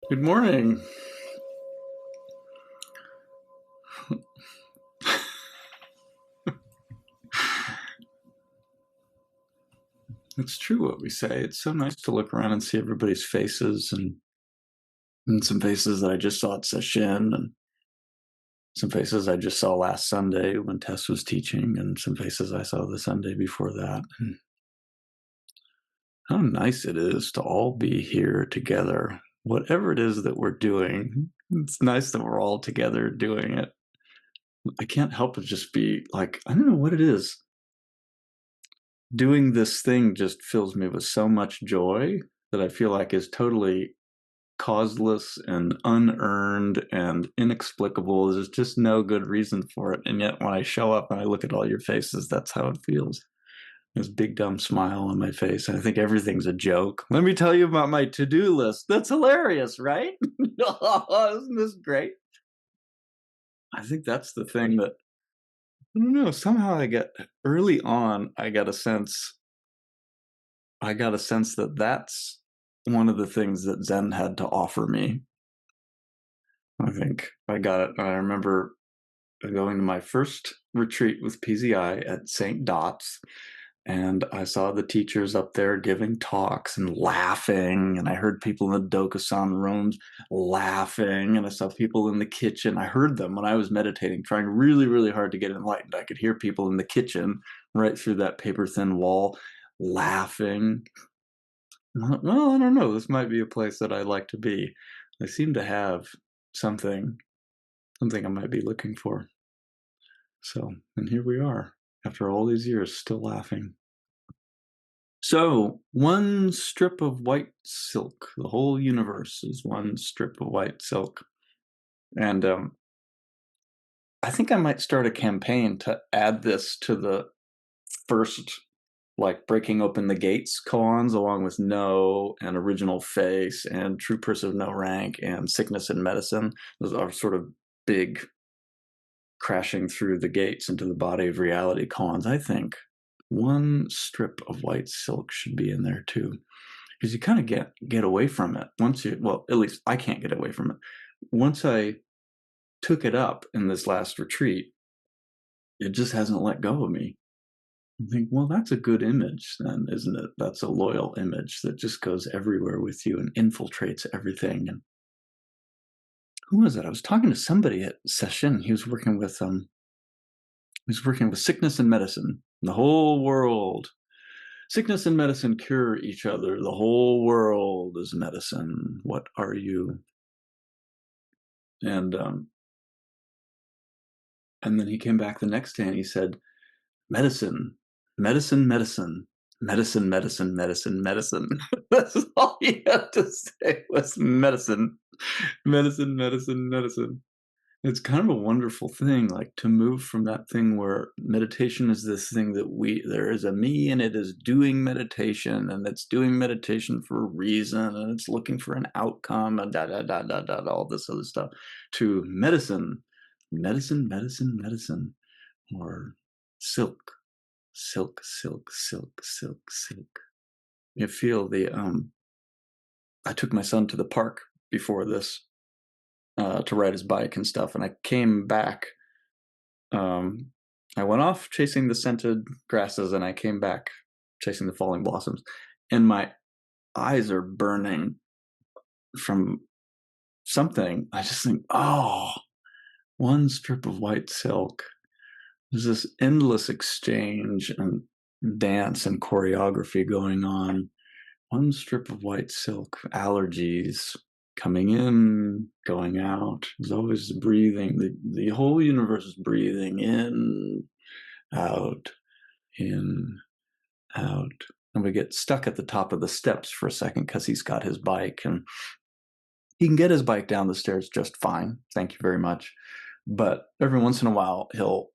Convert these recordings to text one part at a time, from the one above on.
Good morning. It's true what we say. It's so nice to look around and see everybody's faces and some faces that I just saw at session and some faces I just saw last Sunday when Tess was teaching and some faces I saw the Sunday before that. And how nice it is to all be here together. Whatever it is that we're doing, it's nice that we're all together doing it. I can't help but just be like, I don't know what it is. Doing this thing just fills me with so much joy that I feel like is totally causeless and unearned and inexplicable. There's just no good reason for it. And yet when I show up and I look at all your faces, that's how it feels. This big dumb smile on my face. And I think everything's a joke. Let me tell you about my to-do list. That's hilarious, right? Isn't this great? I think that's the thing that, I don't know, somehow I get early on, I got a sense that that's one of the things that Zen had to offer me. I think I got it. I remember going to my first retreat with PZI at St. Dot's, and I saw the teachers up there giving talks and laughing, and I heard people in the Dokusan rooms laughing, and I saw people in the kitchen. I heard them when I was meditating, trying really, really hard to get enlightened. I could hear people in the kitchen right through that paper-thin wall laughing. Well, I don't know. This might be a place that I'd like to be. They seem to have something I might be looking for. So, and here we are, after all these years, still laughing. So, one strip of white silk. The whole universe is one strip of white silk. And I think I might start a campaign to add this to the first, like, breaking open the gates koans, along with No and Original Face and True Person of No Rank and Sickness and Medicine. Those are sort of big crashing through the gates into the body of reality koans. I think one strip of white silk should be in there too, because you kind of get away from it once you, well, at least I can't get away from it. Once I took it up in this last retreat, it just hasn't let go of me. I think, well, that's a good image then, isn't it? That's a loyal image that just goes everywhere with you and infiltrates everything. And who was it? I was talking to somebody at session. He was working with sickness and medicine. The whole world. Sickness and medicine cure each other. The whole world is medicine. What are you? And then he came back the next day and he said, medicine, medicine, medicine, medicine, medicine, medicine, medicine. That's all he had to say was medicine, medicine, medicine, medicine. It's kind of a wonderful thing, like to move from that thing where meditation is this thing that there is a me and it is doing meditation and it's doing meditation for a reason and it's looking for an outcome and all this other stuff, to medicine, medicine, medicine, medicine, or silk, silk, silk, silk, silk, silk. You feel the, I took my son to the park before this to ride his bike and stuff. And I came back. I went off chasing the scented grasses and I came back chasing the falling blossoms. And my eyes are burning from something. I just think, oh, one strip of white silk. There's this endless exchange and dance and choreography going on. One strip of white silk, allergies, coming in, going out. There's always breathing. The whole universe is breathing in, out, in, out. And we get stuck at the top of the steps for a second because he's got his bike and he can get his bike down the stairs just fine. Thank you very much. But every once in a while, he'll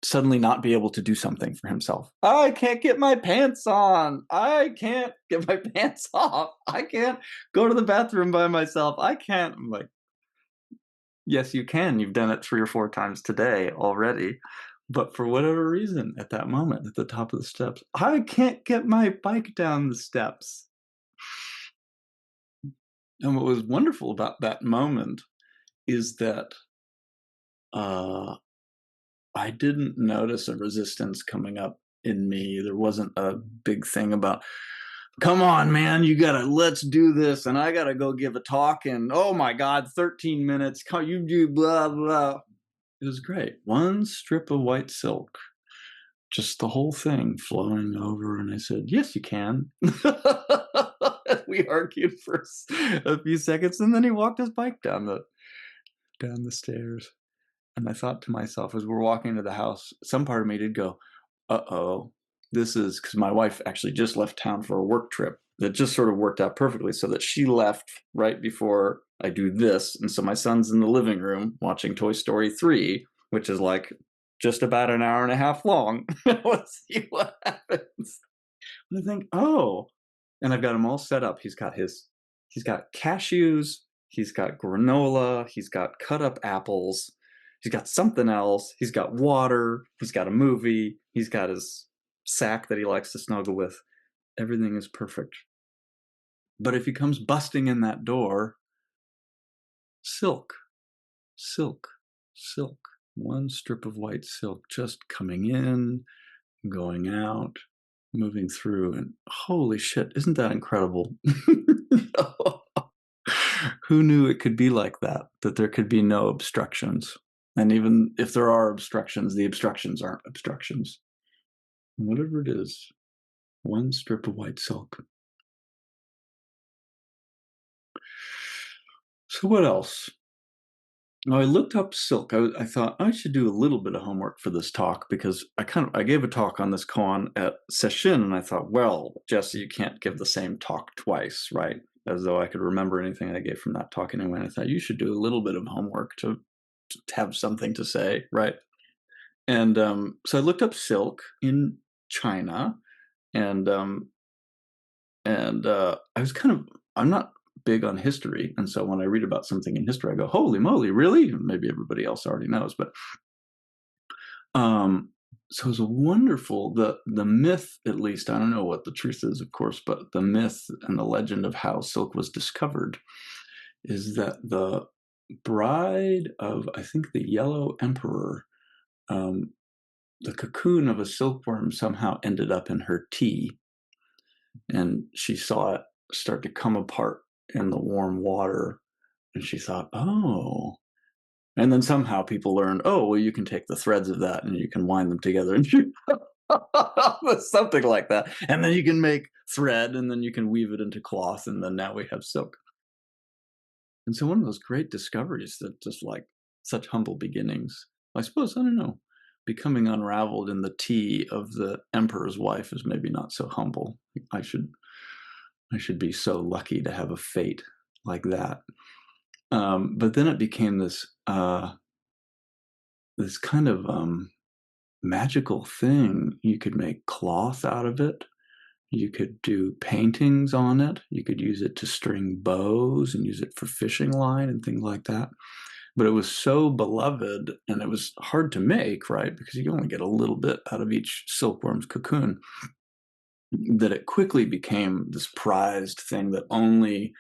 suddenly not be able to do something for himself. I can't get my pants on. I can't get my pants off. I can't go to the bathroom by myself. I can't. I'm like, yes, you can. You've done it 3 or 4 times today already. But for whatever reason, at that moment, at the top of the steps, I can't get my bike down the steps. And what was wonderful about that moment is that uh, I didn't notice a resistance coming up in me. There wasn't a big thing about, come on, man, you gotta, let's do this. And I gotta go give a talk. And oh my God, 13 minutes. You do blah, blah. It was great. One strip of white silk, just the whole thing flowing over. And I said, yes, you can. We argued for a few seconds. And then he walked his bike down the stairs. And I thought to myself, as we're walking to the house, some part of me did go, uh-oh, this is, because my wife actually just left town for a work trip that just sort of worked out perfectly, so that she left right before I do this. And so my son's in the living room watching Toy Story 3, which is like just about an hour and a half long. Let's see what happens. And I think, oh, and I've got him all set up. He's got cashews, he's got granola, he's got cut up apples, he's got something else, he's got water, he's got a movie, he's got his sack that he likes to snuggle with. Everything is perfect. But if he comes busting in that door, silk, silk, silk, one strip of white silk just coming in, going out, moving through, and holy shit, isn't that incredible? Who knew it could be like that, that there could be no obstructions? And even if there are obstructions, the obstructions aren't obstructions. Whatever it is, one strip of white silk. So what else? Now, I looked up silk. I thought I should do a little bit of homework for this talk, because I gave a talk on this koan at Sesshin, and I thought, well, Jesse, you can't give the same talk twice, right? As though I could remember anything I gave from that talk anyway. And I thought you should do a little bit of homework to have something to say, right? And so I looked up silk in China, and I was I'm not big on history, and so when I read about something in history, I go, holy moly, really? Maybe everybody else already knows, but so it was a wonderful, the myth, at least, I don't know what the truth is, of course, but the myth and the legend of how silk was discovered is that the bride of, I think, the Yellow Emperor, the cocoon of a silkworm somehow ended up in her tea, and she saw it start to come apart in the warm water, and she thought, oh. And then somehow people learned, oh, well, you can take the threads of that and you can wind them together and something like that. And then you can make thread, and then you can weave it into cloth, and then now we have silk. And so one of those great discoveries that just like such humble beginnings, I suppose, I don't know, becoming unraveled in the tea of the emperor's wife is maybe not so humble. I should be so lucky to have a fate like that. But then it became this this kind of magical thing. You could make cloth out of it. You could do paintings on it. You could use it to string bows and use it for fishing line and things like that. But it was so beloved, and it was hard to make, right? Because you only get a little bit out of each silkworm's cocoon, that it quickly became this prized thing that only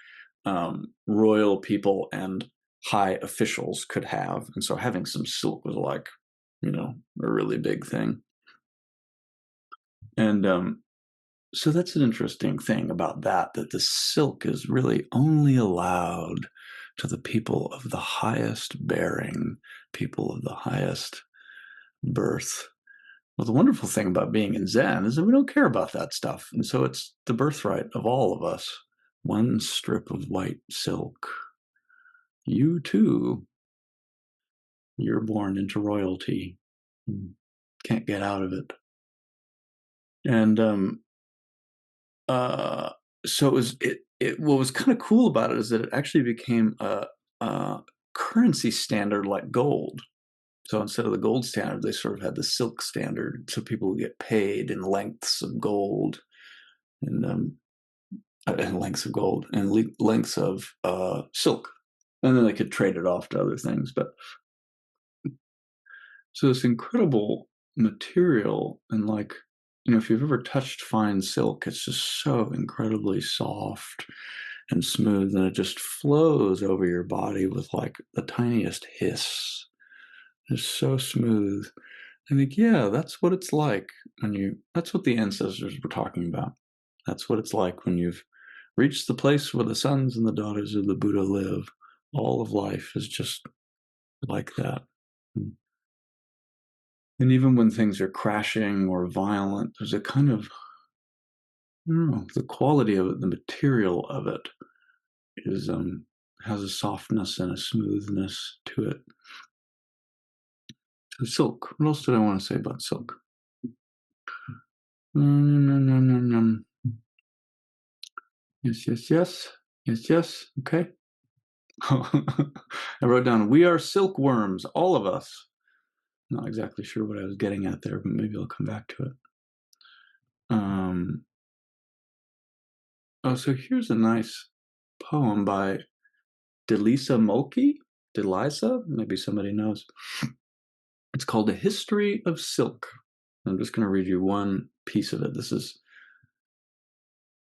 royal people and high officials could have. And so having some silk was like, a really big thing. And so that's an interesting thing about that the silk is really only allowed to the people of the highest bearing, people of the highest birth. Well, the wonderful thing about being in Zen is that we don't care about that stuff. And so it's the birthright of all of us. One strip of white silk. You too. You're born into royalty. Can't get out of it. And so it was. What was kind of cool about it is that it actually became a currency standard like gold. So instead of the gold standard, they sort of had the silk standard, so people would get paid in lengths of gold, and lengths of gold and lengths of silk, and then they could trade it off to other things. But so this incredible material, and like, if you've ever touched fine silk, it's just so incredibly soft and smooth, and it just flows over your body with like the tiniest hiss. It's so smooth. I think, yeah, that's what it's like that's what the ancestors were talking about. That's what it's like when you've reached the place where the sons and the daughters of the Buddha live. All of life is just like that. And even when things are crashing or violent, there's a kind of, I don't know, the quality of it, the material of it is has a softness and a smoothness to it. So silk. What else did I want to say about silk? Yes, yes, yes. Yes, yes. Okay. I wrote down, we are silkworms, all of us. Not exactly sure what I was getting at there, but maybe I'll come back to it. Oh, so here's a nice poem by Delisa Mulkey. Delisa? Maybe somebody knows. It's called A History of Silk. I'm just going to read you one piece of it. This is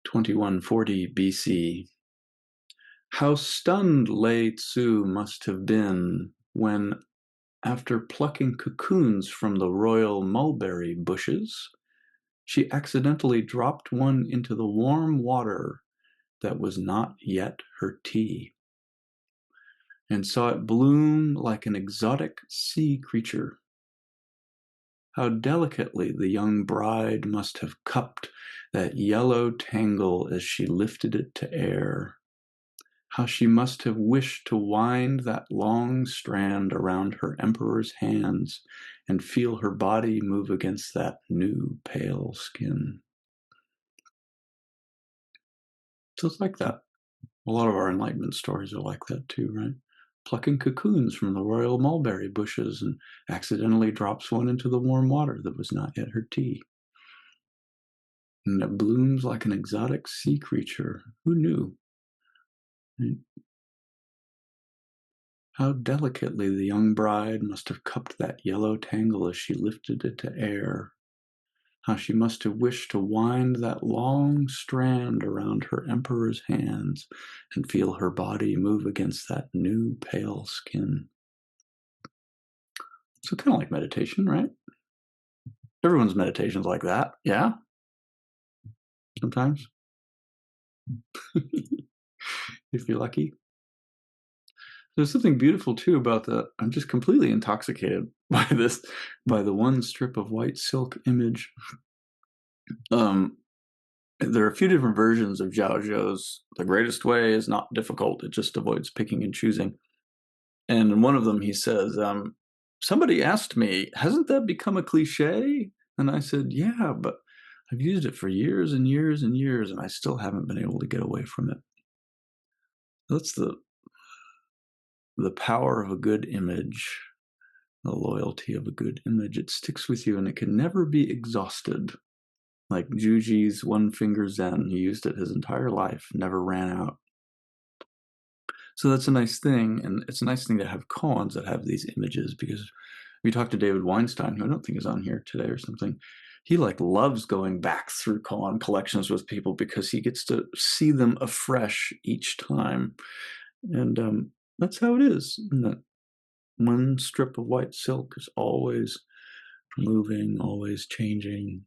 2140 BC. How stunned Lei Tzu must have been when, after plucking cocoons from the royal mulberry bushes, she accidentally dropped one into the warm water that was not yet her tea, and saw it bloom like an exotic sea creature. How delicately the young bride must have cupped that yellow tangle as she lifted it to air. How she must have wished to wind that long strand around her emperor's hands and feel her body move against that new pale skin. So it's like that. A lot of our Enlightenment stories are like that too, right? Plucking cocoons from the royal mulberry bushes and accidentally drops one into the warm water that was not yet her tea. And it blooms like an exotic sea creature. Who knew? How delicately the young bride must have cupped that yellow tangle as she lifted it to air. How she must have wished to wind that long strand around her emperor's hands and feel her body move against that new pale skin. So kind of like meditation, right? Everyone's meditation's like that, yeah? Sometimes. If you're lucky. There's something beautiful too about I'm just completely intoxicated by by the one strip of white silk image. There are a few different versions of Zhaozhou's The Greatest Way is Not Difficult, it just avoids picking and choosing. And in one of them he says, somebody asked me, hasn't that become a cliche? And I said, yeah, but I've used it for years and years and years, and I still haven't been able to get away from it. That's the power of a good image, the loyalty of a good image. It sticks with you and it can never be exhausted. Like Juji's one finger Zen, he used it his entire life, never ran out. So that's a nice thing, and it's a nice thing to have koans that have these images, because we talked to David Weinstein, who I don't think is on here today or something. He like loves going back through koan collections with people because he gets to see them afresh each time. And that's how it is. That one strip of white silk is always moving, always changing,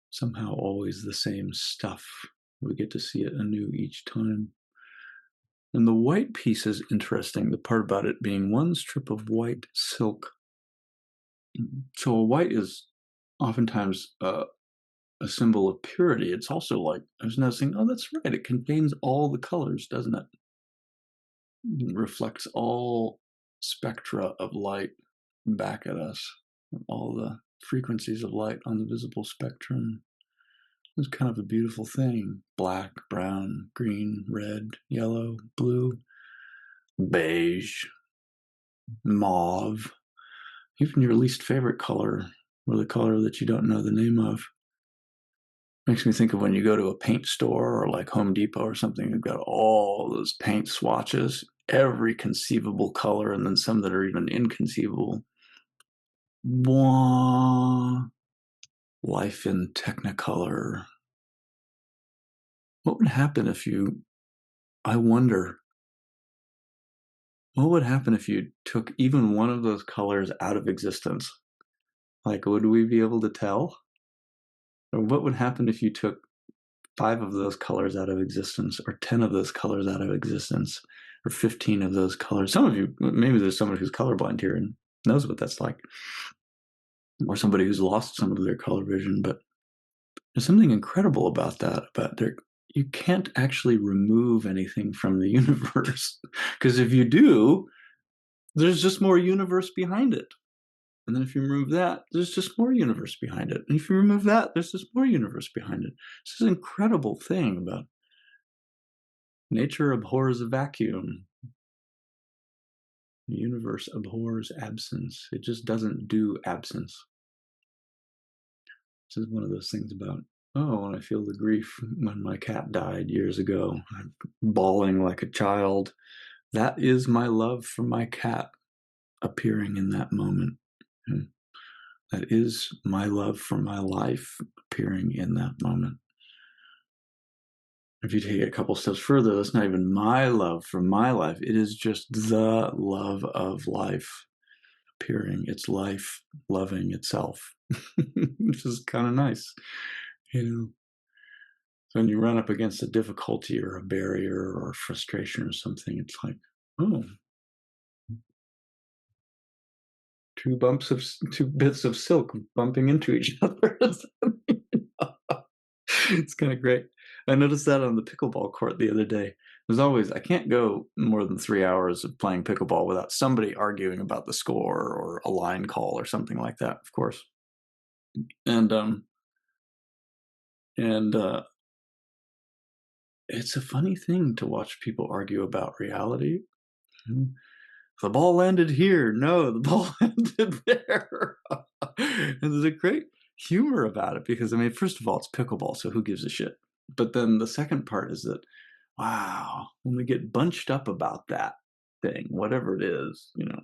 somehow always the same stuff. We get to see it anew each time. And the white piece is interesting, the part about it being one strip of white silk. So a white is oftentimes a symbol of purity. It's also like, I was noticing, oh, that's right, it contains all the colors, doesn't it? It reflects all spectra of light back at us, all the frequencies of light on the visible spectrum. It's kind of a beautiful thing. Black, brown, green, red, yellow, blue, beige, mauve, even your least favorite color, or the color that you don't know the name of. Makes me think of when you go to a paint store or like Home Depot or something, you've got all those paint swatches, every conceivable color, and then some that are even inconceivable. Blah. Life in Technicolor. what would happen if you, I wonder, what would happen if you took even one of those colors out of existence? Like, would we be able to tell? Or what would happen if you took 5 of those colors out of existence, or 10 of those colors out of existence, or 15 of those colors? Some of you, maybe there's someone who's colorblind here and knows what that's like, or somebody who's lost some of their color vision, but there's something incredible about that, about there, you can't actually remove anything from the universe, because if you do, there's just more universe behind it. And then if you remove that, there's just more universe behind it. And if you remove that, there's just more universe behind it. It's this incredible thing about nature abhors a vacuum. The universe abhors absence. It just doesn't do absence. This is one of those things about, oh, when I feel the grief when my cat died years ago, I'm bawling like a child. That is my love for my cat appearing in that moment. That is my love for my life appearing in that moment. If you take it a couple steps further, that's not even my love for my life. It is just the love of life appearing, its life loving itself, which is kind of nice, you know. When you run up against a difficulty or a barrier or frustration or something, it's like, oh, two bits of silk bumping into each other. It's kind of great. I noticed that on the pickleball court the other day. There's always, I can't go more than 3 hours of playing pickleball without somebody arguing about the score or a line call or something like that, of course. And and it's a funny thing to watch people argue about reality. The ball landed here. No, the ball landed there. And there's a great humor about it because, I mean, first of all, it's pickleball, so who gives a shit? But then the second part is that, wow, when we get bunched up about that thing, whatever it is, you know,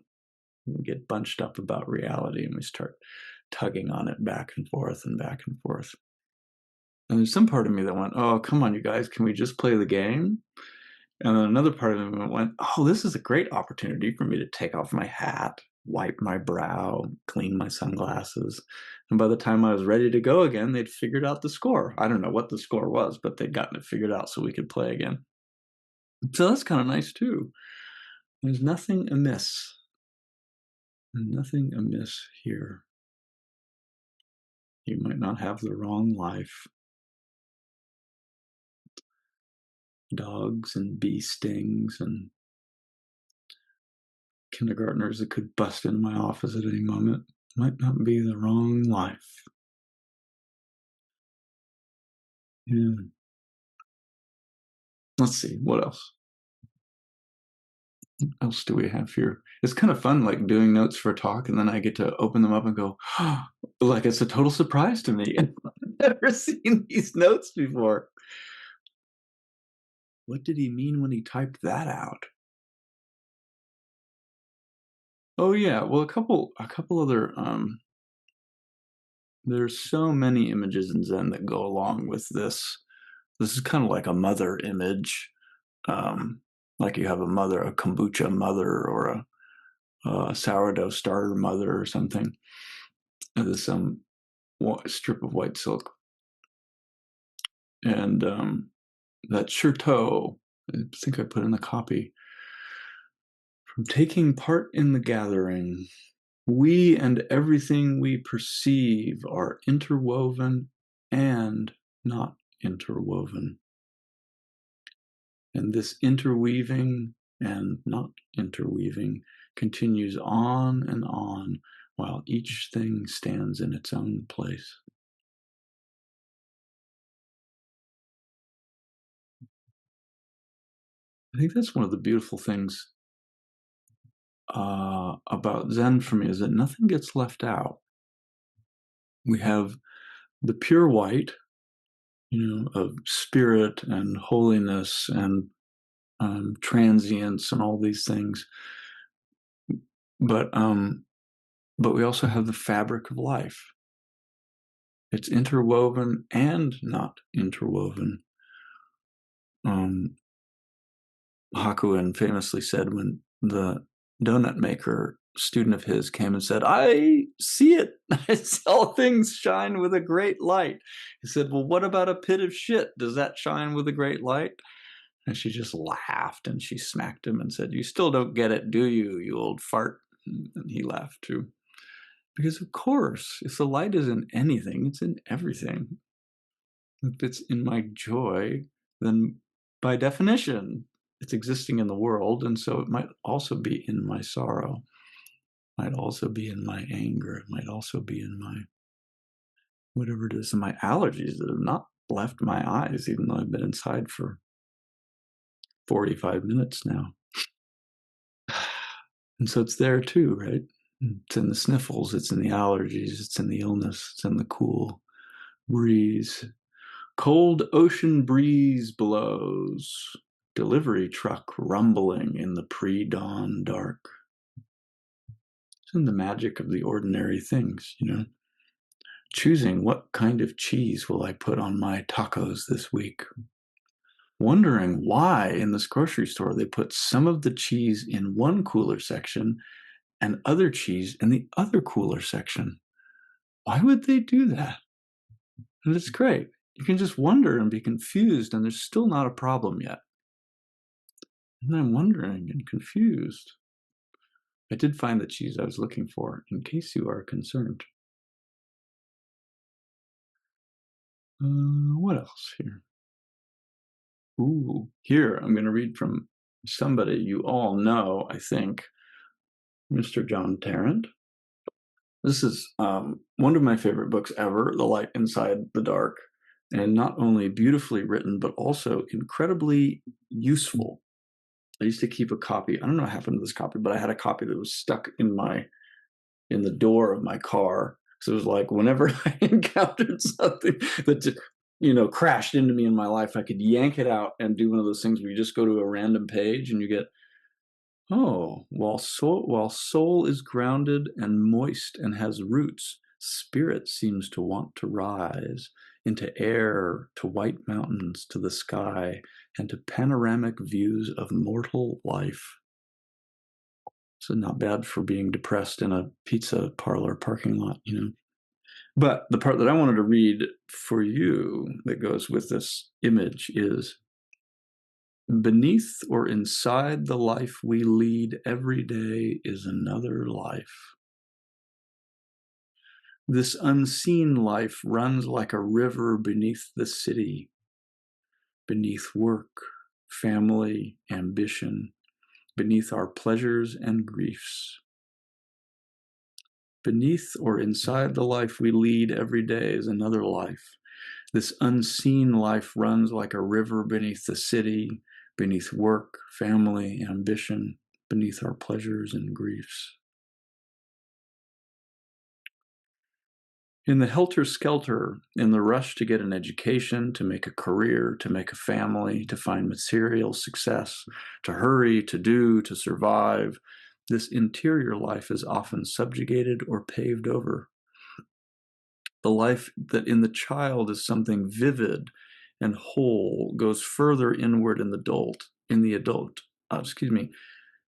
we get bunched up about reality and we start tugging on it back and forth and back and forth. And there's some part of me that went, oh, come on, you guys, can we just play the game? And then another part of me went, oh, this is a great opportunity for me to take off my hat, wipe my brow, clean my sunglasses. And by the time I was ready to go again, they'd figured out the score. I don't know what the score was, but they'd gotten it figured out so we could play again. So that's kind of nice too. There's nothing amiss. Nothing amiss here. You might not have the wrong life. Dogs and bee stings and kindergartners that could bust into my office at any moment might not be the wrong life. Yeah. Let's see, what else? What else do we have here? It's kind of fun, like doing notes for a talk, and then I get to open them up and go, oh, like it's a total surprise to me. I've never seen these notes before. What did he mean when he typed that out? Oh yeah, well a couple other there's so many images in Zen that go along with this. This is kind of like a mother image. Like you have a mother, a kombucha mother, or a sourdough starter mother or something. And there's some strip of white silk. And that Shitou, I think I put in the copy. From taking part in the gathering, we and everything we perceive are interwoven and not interwoven. And this interweaving and not interweaving continues on and on while each thing stands in its own place. I think that's one of the beautiful things about Zen for me, is that nothing gets left out. We have the pure white, you know, of spirit and holiness and transience and all these things, but we also have the fabric of life. It's interwoven and not interwoven. Hakuin famously said when the donut maker student of his came and said, "I see it. All things shine with a great light." He said, "Well, what about a pit of shit? Does that shine with a great light?" And she just laughed and she smacked him and said, "You still don't get it, do you, you old fart?" And he laughed too. Because of course, if the light is in anything, it's in everything. If it's in my joy, then by definition, it's existing in the world, and so it might also be in my sorrow, might also be in my anger, it might also be in my whatever it is, in my allergies that have not left my eyes, even though I've been inside for 45 minutes now. And so it's there too, right? It's in the sniffles, it's in the allergies, it's in the illness, it's in the cool breeze. Cold ocean breeze blows. Delivery truck rumbling in the pre-dawn dark. It's in the magic of the ordinary things, you know. Choosing what kind of cheese will I put on my tacos this week. Wondering why in this grocery store they put some of the cheese in one cooler section and other cheese in the other cooler section. Why would they do that? And it's great. You can just wonder and be confused, and there's still not a problem yet. And I'm wondering and confused. I did find the cheese I was looking for, in case you are concerned. What else here? Ooh, here I'm going to read from somebody you all know, I think, Mr. John Tarrant. This is one of my favorite books ever, The Light Inside the Dark, and not only beautifully written, but also incredibly useful. I used to keep a copy. I don't know what happened to this copy, but I had a copy that was stuck in the door of my car. So it was like whenever I encountered something that crashed into me in my life, I could yank it out and do one of those things where you just go to a random page and you get, oh, while soul is grounded and moist and has roots, spirit seems to want to rise into air, to white mountains, to the sky, and to panoramic views of mortal life. So not bad for being depressed in a pizza parlor parking lot, you know. But the part that I wanted to read for you that goes with this image is, beneath or inside the life we lead every day is another life. This unseen life runs like a river beneath the city, beneath work, family, ambition, beneath our pleasures and griefs. Beneath or inside the life we lead every day is another life. This unseen life runs like a river beneath the city, beneath work, family, ambition, beneath our pleasures and griefs. In the helter-skelter, in the rush to get an education, to make a career, to make a family, to find material success, to hurry, to do, to survive, this interior life is often subjugated or paved over. The life that in the child is something vivid and whole goes further inward in the adult.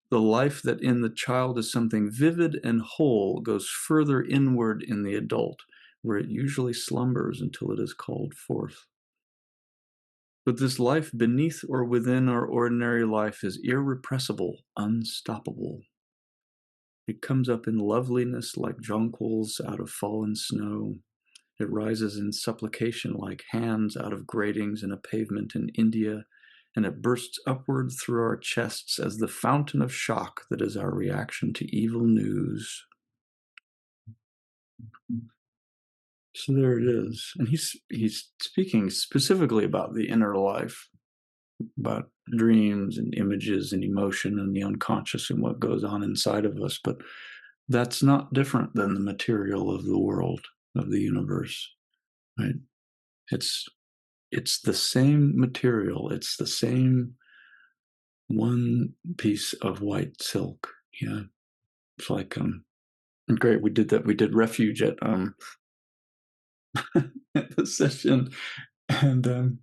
The life that in the child is something vivid and whole goes further inward in the adult, where it usually slumbers until it is called forth. But this life beneath or within our ordinary life is irrepressible, unstoppable. It comes up in loveliness like jonquils out of fallen snow. It rises in supplication like hands out of gratings in a pavement in India, and it bursts upward through our chests as the fountain of shock that is our reaction to evil news. So there it is. And he's speaking specifically about the inner life, about dreams and images and emotion and the unconscious and what goes on inside of us. But that's not different than the material of the world, of the universe, right? It's the same material. It's the same one piece of white silk. Yeah. It's like, great. We did that. We did refuge at, at the session. And,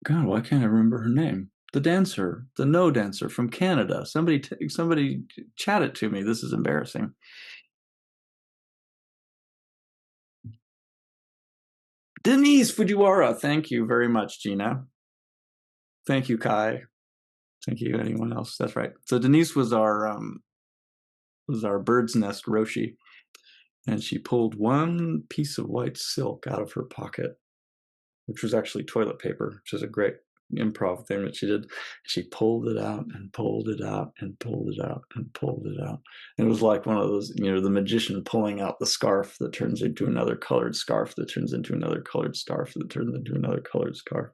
God, why can't I remember her name? The dancer, the no dancer from Canada. Somebody chat it to me. This is embarrassing. Denise Fujiwara. Thank you very much, Gina. Thank you, Kai. Thank you, anyone else. That's right. So Denise was our bird's nest Roshi, and she pulled one piece of white silk out of her pocket, which was actually toilet paper, which is a great improv thing that she did. She pulled it out and pulled it out and pulled it out and pulled it out. And it was like one of those, the magician pulling out the scarf that turns into another colored scarf that turns into another colored scarf that turns into another colored scarf.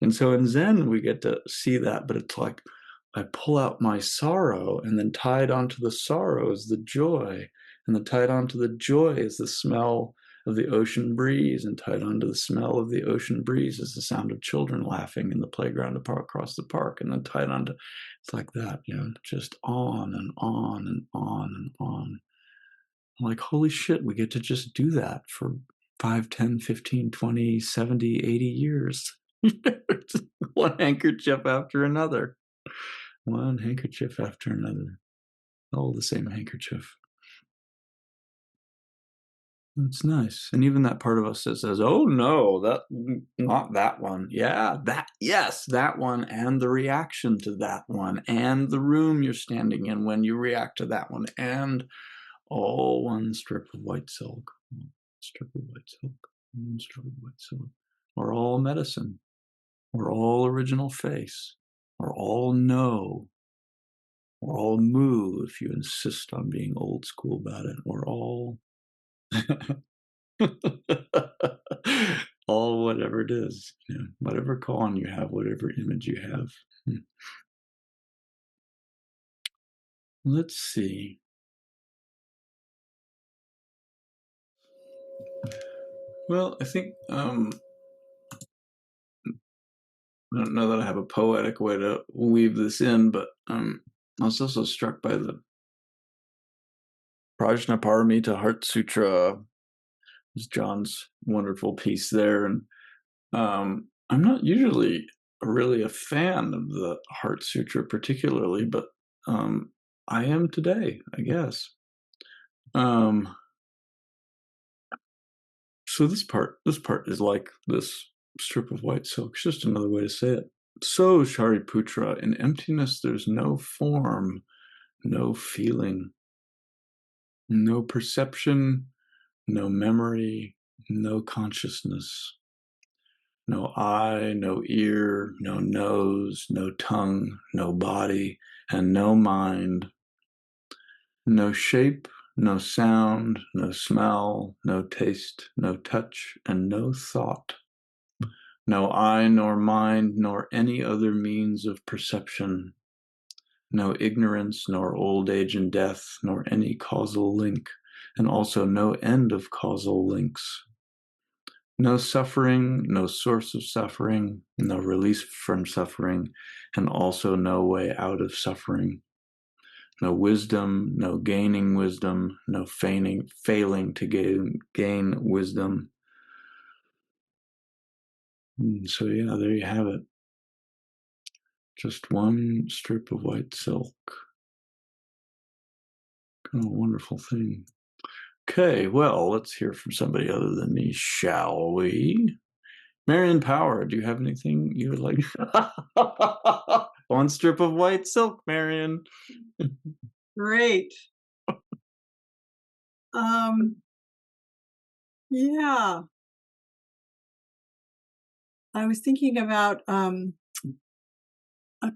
And so in Zen, we get to see that, but it's like I pull out my sorrow, and then tied onto the sorrow is the joy, and then tied onto the joy is the smell of the ocean breeze, and tied onto the smell of the ocean breeze is the sound of children laughing in the playground across the park, and then tied onto, it's like that, just on and on and on and on. I'm like, holy shit, we get to just do that for 5, 10, 15, 20, 70, 80 years. One handkerchief after another. One handkerchief after another. All the same handkerchief. It's nice. And even that part of us that says, oh no, not that one. Yeah, yes, that one, and the reaction to that one, and the room you're standing in when you react to that one, and all one strip of white silk. Strip of white silk. One strip of white silk. We're all medicine. We're all original face. We're all no. We're all moo if you insist on being old school about it. We're all all whatever it is, whatever koan you have, whatever image you have. Let's see. Well, I think I don't know that I have a poetic way to weave this in, but I was also struck by the Prajnaparamita Heart Sutra. It's John's wonderful piece there, and I'm not usually really a fan of the Heart Sutra particularly, but I am today, I guess. So this part is like this strip of white silk. It's just another way to say it. So, Shariputra, in emptiness there's no form, no feeling, no perception, no memory, no consciousness. No eye, no ear, no nose, no tongue, no body, and no mind. No shape, no sound, no smell, no taste, no touch, and no thought. No eye nor mind nor any other means of perception. No ignorance nor old age and death nor any causal link, and also no end of causal links. No suffering, no source of suffering, no release from suffering, and also no way out of suffering. No wisdom, no gaining wisdom, no failing to gain wisdom. So yeah, there you have it. Just one strip of white silk. Kind of a wonderful thing. Okay, well, let's hear from somebody other than me, shall we? Marion Power, do you have anything you would like? One strip of white silk, Marion. Great. Yeah. I was thinking about a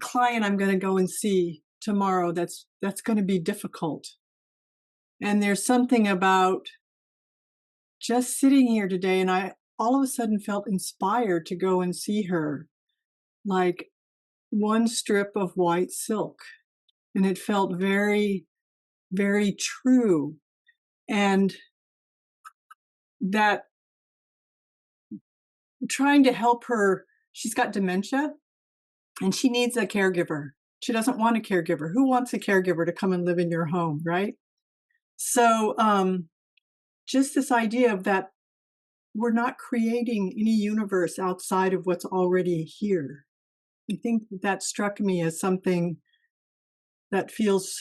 client I'm going to go and see tomorrow that's going to be difficult. And there's something about just sitting here today, and I all of a sudden felt inspired to go and see her, like one strip of white silk. And it felt very, very true. And that trying to help her, she's got dementia and she needs a caregiver. She doesn't want a caregiver. Who wants a caregiver to come and live in your home, right? So just this idea of that we're not creating any universe outside of what's already here. I think that struck me as something that feels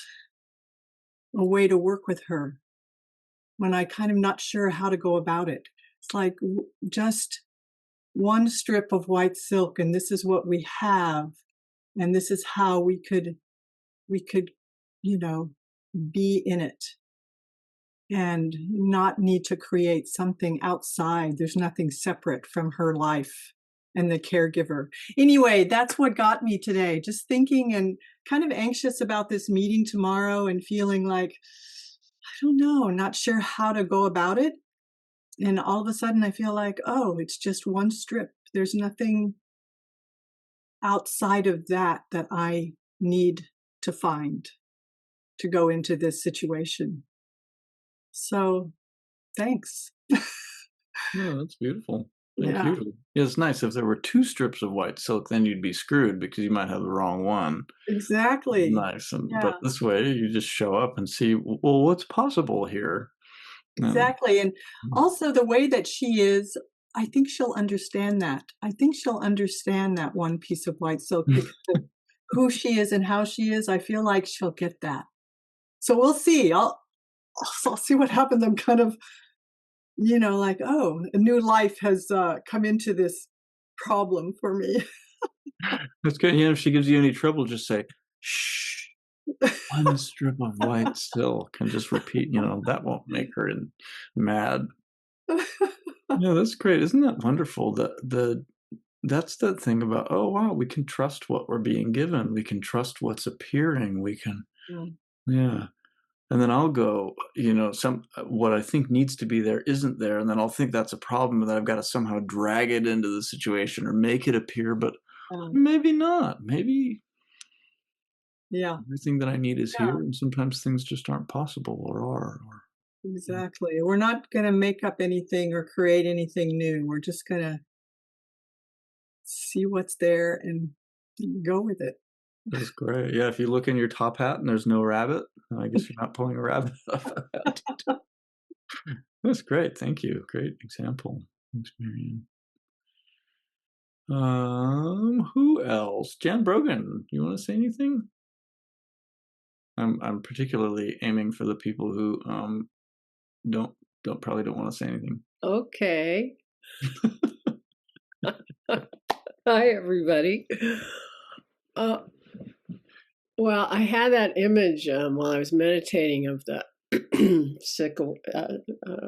a way to work with her when I kind of not sure how to go about it. It's like just one strip of white silk, and this is what we have, and this is how we could, you know, be in it and not need to create something outside. There's nothing separate from her life and the caregiver. Anyway, that's what got me today. Just thinking and kind of anxious about this meeting tomorrow and feeling like, I don't know, not sure how to go about it. And all of a sudden I feel like, oh, it's just one strip. There's nothing outside of that that I need to find to go into this situation. So thanks. No, that's beautiful. Thank Yeah, you. Yeah, it's nice. If there were two strips of white silk, then you'd be screwed because you might have the wrong one. exactly. Nice. And but Yeah, this way, you just show up and see, well, what's possible here? And exactly. And also the way that she is, I think she'll understand that. I think she'll understand that one piece of white silk because of who she is and how she is. I feel like she'll get that. So we'll see. I'll see what happens. I'm kind of, like, oh, a new life has come into this problem for me. that's good. If she gives you any trouble, just say, shh, one strip of white silk, and just repeat, that won't make her mad. Yeah, that's great. Isn't that wonderful? That's the thing about, oh wow, we can trust what we're being given. We can trust what's appearing. We can, Mm, yeah. And then I'll go, some what I think needs to be there isn't there, and then I'll think that's a problem, and then I've got to somehow drag it into the situation or make it appear, but maybe not. Maybe yeah, everything that I need is yeah, here, and sometimes things just aren't possible or are. Or exactly. We're not going to make up anything or create anything new. We're just going to see what's there and go with it. that's great. Yeah, if you look in your top hat and there's no rabbit, I guess you're not pulling a rabbit off a hat. That's great. Thank you. Great example. Thanks, Marianne. Who else? Jan Brogan, you want to say anything? I'm particularly aiming for the people who don't don't want to say anything. Okay. Hi, everybody. Uh, well, I had that image while I was meditating of the sickle,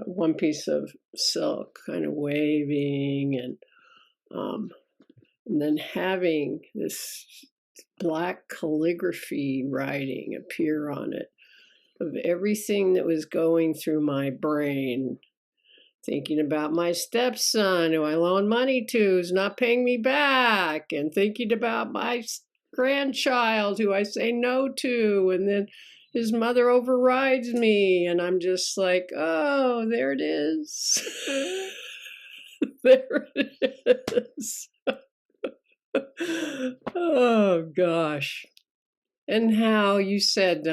one piece of silk kind of waving, and then having this black calligraphy writing appear on it of everything that was going through my brain, thinking about my stepson who I loan money to who's not paying me back, and thinking about my grandchild who I say no to, and then his mother overrides me, and I'm just like, oh, there it is. There it is. Oh gosh. And how you said,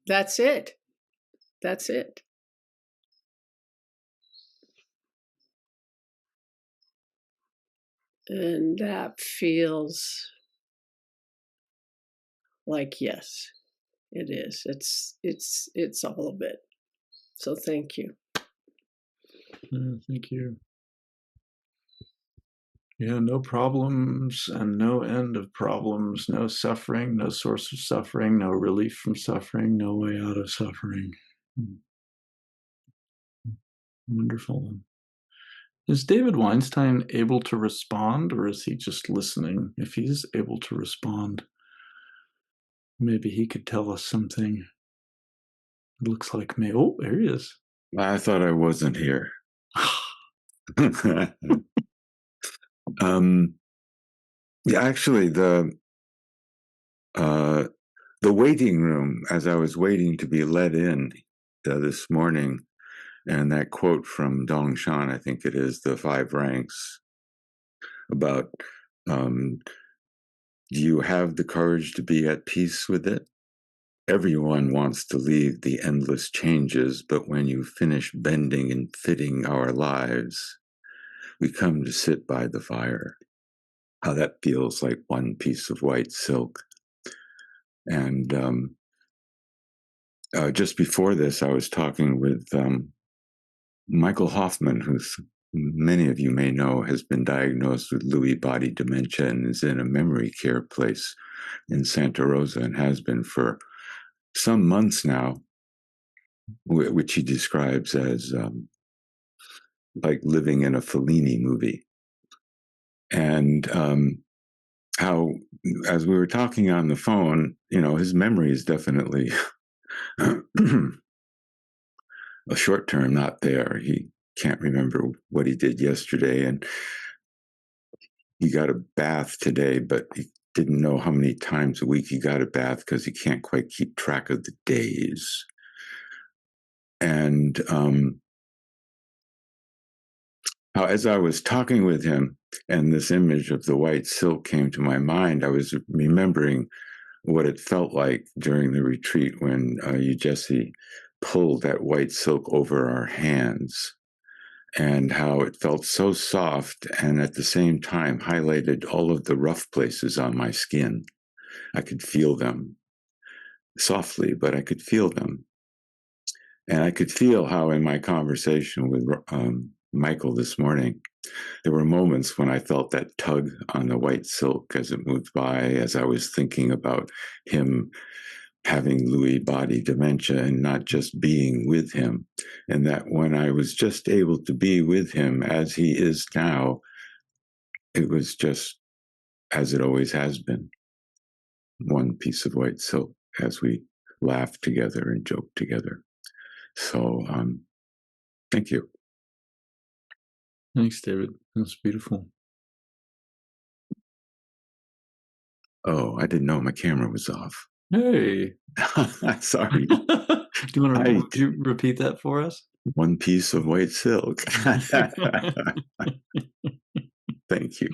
that's it. That's it. And that feels like, yes, it is. It's all of it. So thank you. Thank you. Yeah, no problems and no end of problems, no suffering, no source of suffering, no relief from suffering, no way out of suffering. Wonderful. Is David Weinstein able to respond, or is he just listening? If he's able to respond, maybe he could tell us something. It looks like me. Oh, there he is. I thought I wasn't here. Yeah, actually, the waiting room, as I was waiting to be let in this morning, and that quote from Dongshan, I think it is, the five ranks, about do you have the courage to be at peace with it? Everyone wants to leave the endless changes, but when you finish bending and fitting our lives, we come to sit by the fire. How that feels like one piece of white silk. And just before this, I was talking with Michael Hoffman, who many of you may know has been diagnosed with Lewy body dementia and is in a memory care place in Santa Rosa and has been for some months now, which he describes as like living in a Fellini movie. And how, as we were talking on the phone, his memory is definitely a short term not there. He can't remember what he did yesterday, and he got a bath today, but he didn't know how many times a week he got a bath because he can't quite keep track of the days. And how, as I was talking with him and this image of the white silk came to my mind, I was remembering what it felt like during the retreat when you, Jesse, pulled that white silk over our hands, and how it felt so soft and at the same time highlighted all of the rough places on my skin. I could feel them softly, but I could feel them. And I could feel how in my conversation with Michael this morning, there were moments when I felt that tug on the white silk as it moved by, as I was thinking about him having Lewy body dementia and not just being with him. And that when I was just able to be with him as he is now, it was just as it always has been. One piece of white silk as we laughed together and joked together. So, thank you. Thanks, David. That's beautiful. Oh, I didn't know my camera was off. Hey. Sorry. Do you want to repeat that for us? One piece of white silk. Thank you.